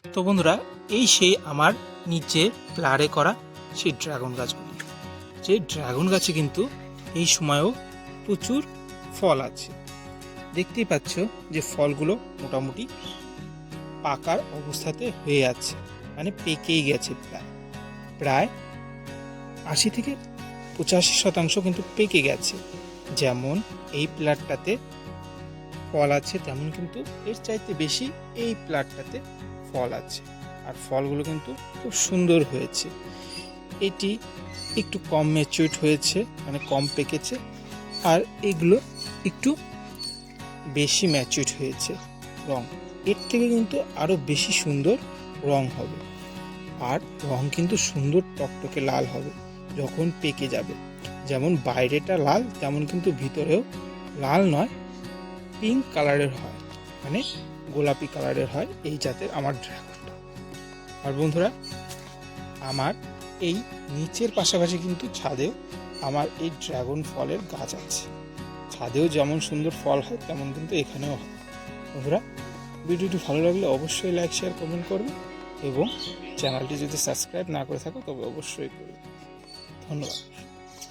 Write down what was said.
তো বন্ধুরা, এই সেই আমার নিচে প্লারে করা সেই ড্রাগন গাছগুলি। যে ড্রাগন গাছে কিন্তু এই সময়ও প্রচুর ফল আছে। দেখতেই পাচ্ছ যে ফলগুলো মোটামুটি পাকার অবস্থাতে হয়ে আছে, মানে পেকেই গেছে। প্রায় প্রায় 80 থেকে 85% কিন্তু পেকে গেছে। যেমন এই প্লাটটাতে ফল আছে, তেমন কিন্তু এর চাইতে বেশি এই প্লাটটাতে ফল আছে। আর ফলগুলো কিন্তু খুব সুন্দর হয়েছে। এটি একটু কম ম্যাচিউরড হয়েছে, মানে কম পেকেছে, আর এগুলো একটু বেশি ম্যাচিউরড হয়েছে। রং এর থেকে কিন্তু আরও বেশি সুন্দর রং হবে, আর রং কিন্তু সুন্দর টকটকে লাল হবে যখন পেকে যাবে। যেমন বাইরেটা লাল, তেমন কিন্তু ভিতরেও লাল নয়, পিঙ্ক কালারের হয়, মানে গোলাপি কালারের হয় এই জাতের আমার ড্রাগনটা। আর বন্ধুরা, আমার এই নিচের পাশাপাশি কিন্তু ছাদেও আমার এই ড্রাগন ফলের গাছ আছে। ছাদেও যেমন সুন্দর ফল হয়, তেমন কিন্তু এখানেও হয়। বন্ধুরা, ভিডিওটি ভালো লাগলে অবশ্যই লাইক, শেয়ার, কমেন্ট করবে, এবং চ্যানেলটি যদি সাবস্ক্রাইব না করে থাকো তবে অবশ্যই করবে। ধন্যবাদ।